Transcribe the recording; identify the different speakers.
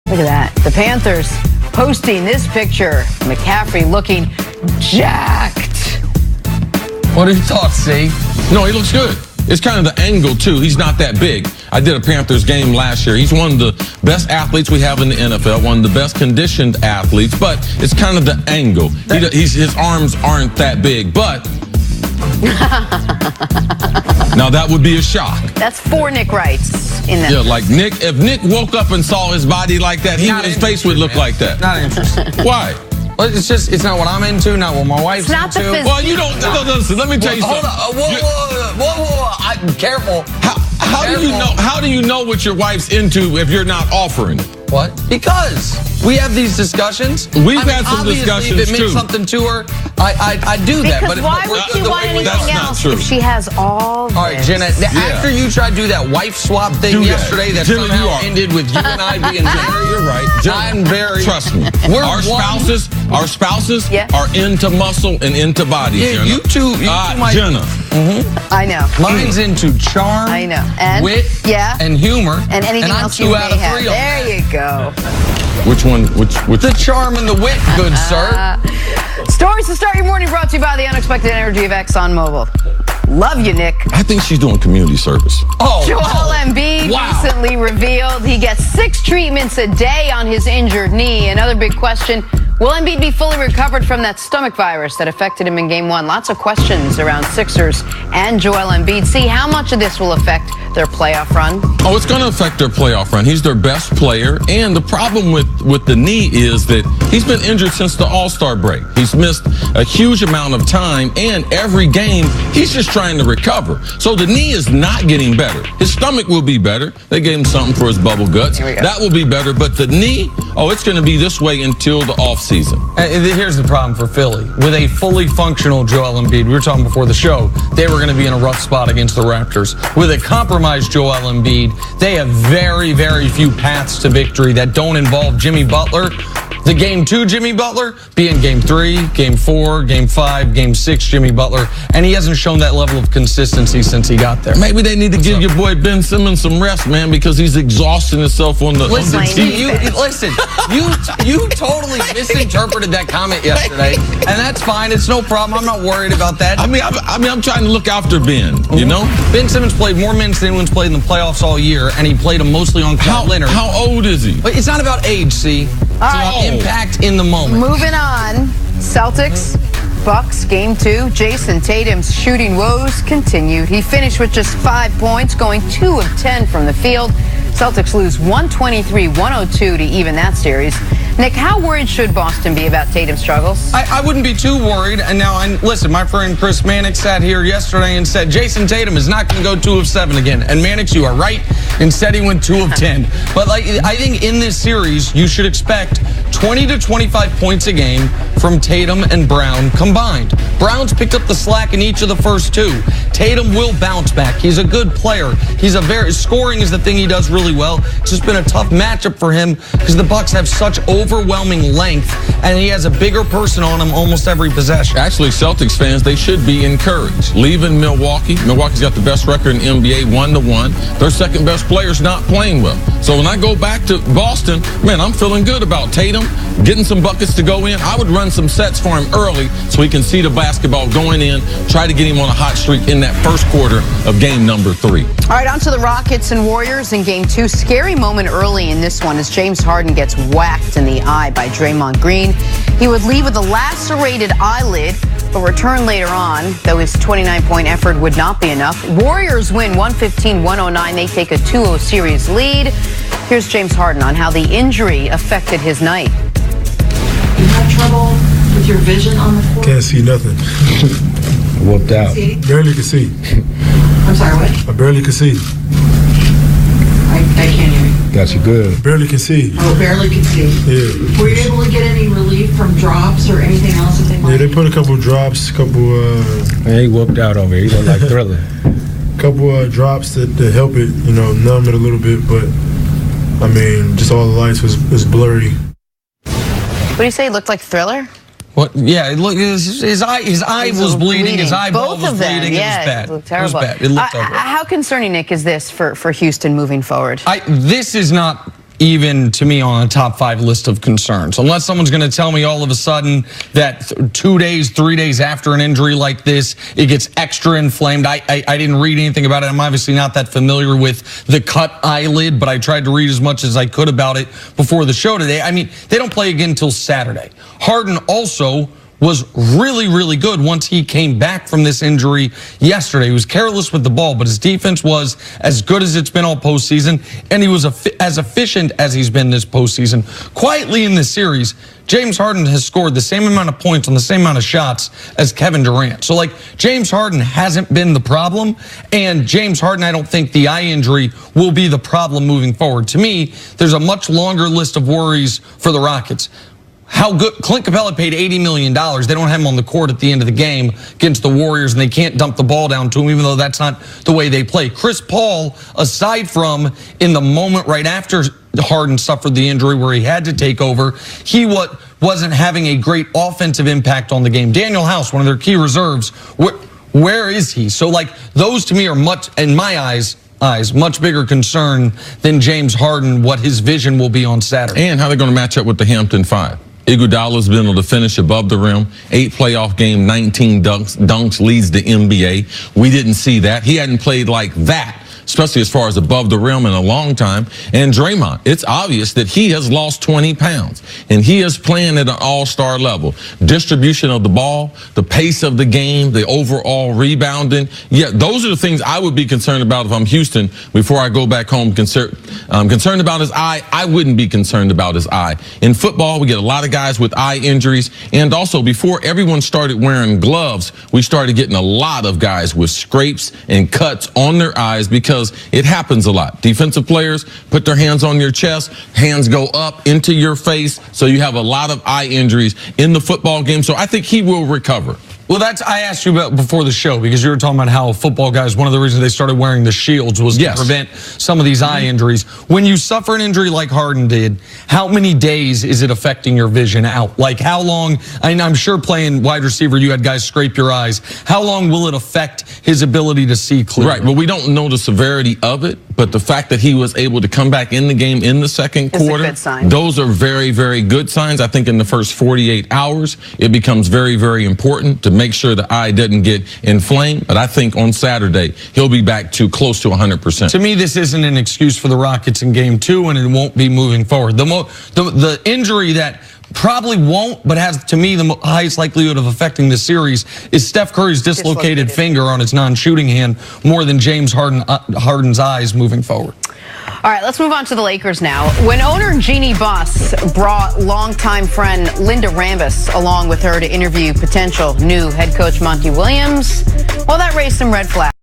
Speaker 1: Look at that. The Panthers posting this picture. McCaffrey looking jacked.
Speaker 2: What are your thoughts, C?
Speaker 3: No, he looks good. It's kind of the angle, too. He's not that big. I did a Panthers game last year. He's one of the best athletes we have in the NFL, one of the best conditioned athletes, but it's kind of the angle. His arms aren't that big, but now that would be a shock.
Speaker 1: That's 4 Nick Wrights in them.
Speaker 3: Yeah, like Nick, if Nick woke up and saw his body like that, his face would look like that.
Speaker 2: Not interesting.
Speaker 3: Why?
Speaker 2: Well, it's not what I'm into, not what my wife's
Speaker 1: It's not the
Speaker 2: into.
Speaker 1: physique.
Speaker 3: Well, you don't. Listen, let me tell you something.
Speaker 2: Hold on. Careful.
Speaker 3: How do you know what your wife's into if you're not offering it?
Speaker 2: What? Because we have these discussions.
Speaker 3: We've had some discussions,
Speaker 2: if it means
Speaker 3: too.
Speaker 2: something to her, I do that.
Speaker 1: Because why would she want anything else if she has all this?
Speaker 2: All right, Jenna, after you tried to do that wife swap thing yesterday that
Speaker 3: Jenna,
Speaker 2: somehow ended with you and I being married,
Speaker 3: You're right. Jenna,
Speaker 2: I'm very...
Speaker 3: Trust me. Our spouses are into muscle and into body,
Speaker 2: Yeah,
Speaker 3: Jenna.
Speaker 2: you two might...
Speaker 3: Jenna.
Speaker 1: I know.
Speaker 2: Mine's into charm,
Speaker 1: I know. And
Speaker 2: wit, and humor.
Speaker 1: And anything
Speaker 2: I'm
Speaker 1: else
Speaker 2: 2
Speaker 1: you
Speaker 2: out
Speaker 1: may
Speaker 2: of
Speaker 1: have.
Speaker 2: 3 on that.
Speaker 1: There you go.
Speaker 3: Which one? Which?
Speaker 2: The charm and the wit, good sir.
Speaker 1: Stories to start your morning brought to you by the unexpected energy of ExxonMobil. Love you, Nick.
Speaker 3: I think she's doing community service.
Speaker 1: Joel Embiid recently revealed he gets 6 treatments a day on his injured knee. Another big question, will Embiid be fully recovered from that stomach virus that affected him in Game 1? Lots of questions around Sixers and Joel Embiid. See how much of this will affect their playoff run.
Speaker 3: Oh, it's going to affect their playoff run. He's their best player. And the problem with the knee is that he's been injured since the All-Star break. He's missed a huge amount of time, and every game he's just trying to recover. So the knee is not getting better. His stomach will be better. They gave him something for his bubble guts. That will be better. But the knee, it's going to be this way until the offseason.
Speaker 2: Here's the problem for Philly. With a fully functional Joel Embiid, we were talking before the show, they were going to be in a rough spot against the Raptors. With a compromised Joel Embiid, they have very, very few paths to victory that don't involve Jimmy Butler. The Game 2 Jimmy Butler being Game 3, Game 4, Game 5, Game 6 Jimmy Butler, and he hasn't shown that level of consistency since he got there.
Speaker 3: Maybe they need to give your boy Ben Simmons some rest, man, because he's exhausting himself on the
Speaker 2: TV. Listen, you totally misinterpreted that comment yesterday, and that's fine. It's no problem. I'm not worried about that.
Speaker 3: I mean, I'm trying to look after Ben, you know?
Speaker 2: Ben Simmons played more minutes than anyone's played in the playoffs all year, and he played them mostly on Kyle Leonard.
Speaker 3: How old is he?
Speaker 2: But it's not about age, see? It's about impact in the moment.
Speaker 1: Moving on, Celtics, Bucks, Game 2. Jason Tatum's shooting woes continued. He finished with just 5 points, going 2 of 10 from the field. Celtics lose 123-102 to even that series. Nick, how worried should Boston be about Tatum's struggles?
Speaker 2: I wouldn't be too worried. And now, listen, my friend Chris Mannix sat here yesterday and said Jason Tatum is not going to go 2 of 7 again. And Mannix, you are right. Instead, he went 2 of 10. But I think in this series, you should expect 20 to 25 points a game from Tatum and Brown combined. Brown's picked up the slack in each of the first 2. Tatum will bounce back. He's a good player. Scoring is the thing he does really well. It's just been a tough matchup for him because the Bucks have such overwhelming length, and he has a bigger person on him almost every possession.
Speaker 3: Actually, Celtics fans, they should be encouraged. Leaving Milwaukee's got the best record in NBA, 1-1. Their second best player's not playing well. So when I go back to Boston, man, I'm feeling good about Tatum getting some buckets to go in. I would run some sets for him early so he can see the basketball going in, try to get him on a hot streak in that first quarter of game number 3.
Speaker 1: All right, on to the Rockets and Warriors in Game 2. Scary moment early in this one as James Harden gets whacked in the eye by Draymond Green. He would leave with a lacerated eyelid, but return later on, though his 29-point effort would not be enough. Warriors win 115-109. They take a 2-0 series lead. Here's James Harden on how the injury affected his night.
Speaker 4: You have trouble with your vision on the court?
Speaker 5: Can't see nothing.
Speaker 6: Whooped out.
Speaker 5: Barely can see.
Speaker 4: I'm sorry, what?
Speaker 5: I barely can see.
Speaker 4: I can't hear you.
Speaker 6: Got you good.
Speaker 5: Barely can see.
Speaker 4: Oh, barely can see.
Speaker 5: Yeah.
Speaker 4: Were you able to get any relief from drops or anything else that they might?
Speaker 5: Yeah, they put a couple drops,
Speaker 6: Man, he whooped out over here. He looked like Thriller.
Speaker 5: couple drops to help it, numb it a little bit, but I mean, just all the lights was blurry.
Speaker 1: What do you say? Looked like Thriller?
Speaker 2: What? Yeah, look, his eye was bleeding. His eyeball was bleeding.
Speaker 1: Yeah,
Speaker 2: it was bad.
Speaker 1: It looked terrible.
Speaker 2: It was bad. It looked ugly.
Speaker 1: How concerning, Nick, is this for Houston moving forward?
Speaker 2: This is not even to me on a top 5 list of concerns. Unless someone's going to tell me all of a sudden that 2 days, 3 days after an injury like this, it gets extra inflamed. I didn't read anything about it. I'm obviously not that familiar with the cut eyelid, but I tried to read as much as I could about it before the show today. I mean, they don't play again until Saturday. Harden also was really, really good once he came back from this injury yesterday. He was careless with the ball, but his defense was as good as it's been all postseason, and he was as efficient as he's been this postseason. Quietly in this series, James Harden has scored the same amount of points on the same amount of shots as Kevin Durant. So, like, James Harden hasn't been the problem, and James Harden, I don't think the eye injury will be the problem moving forward. To me, there's a much longer list of worries for the Rockets. How good Clint Capella paid $80 million. They don't have him on the court at the end of the game against the Warriors, and they can't dump the ball down to him, even though that's not the way they play. Chris Paul, aside from in the moment right after Harden suffered the injury where he had to take over, he wasn't having a great offensive impact on the game. Daniel House, one of their key reserves, where is he? So, like, those to me are much, in my eyes, much bigger concern than James Harden, what his vision will be on Saturday.
Speaker 3: And how they're going to match up with the Hampton 5. Iguodala's been able to finish above the rim. 8 playoff game, 19 dunks, leads the NBA. We didn't see that. He hadn't played like that, especially as far as above the rim in a long time. And Draymond, it's obvious that he has lost 20 pounds, and he is playing at an all-star level. Distribution of the ball, the pace of the game, the overall rebounding. Yeah, those are the things I would be concerned about if I'm Houston before I go back home. Concerned about his eye, I wouldn't be concerned about his eye. In football, we get a lot of guys with eye injuries, and also before everyone started wearing gloves, we started getting a lot of guys with scrapes and cuts on their eyes because it happens a lot. Defensive players put their hands on your chest, hands go up into your face, so you have a lot of eye injuries in the football game. So I think he will recover.
Speaker 2: Well, I asked you about before the show because you were talking about how football guys, one of the reasons they started wearing the shields was to prevent some of these eye injuries. When you suffer an injury like Harden did, how many days is it affecting your vision out? Like, how long? I'm sure playing wide receiver, you had guys scrape your eyes. How long will it affect his ability to see clearly?
Speaker 3: Right, but we don't know the severity of it, but the fact that he was able to come back in the game in the second quarter,
Speaker 1: a good sign.
Speaker 3: Those are very, very good signs. I think in the first 48 hours, it becomes very, very important to make sure the eye doesn't get inflamed. But I think on Saturday, he'll be back to close to 100%.
Speaker 2: To me, this isn't an excuse for the Rockets in game 2, and it won't be moving forward. The injury that probably won't, but has, to me, the highest likelihood of affecting the series is Steph Curry's dislocated finger on his non-shooting hand more than James Harden's eyes moving forward.
Speaker 1: All right, let's move on to the Lakers now. When owner Jeannie Buss brought longtime friend Linda Rambis along with her to interview potential new head coach Monty Williams, well, that raised some red flags.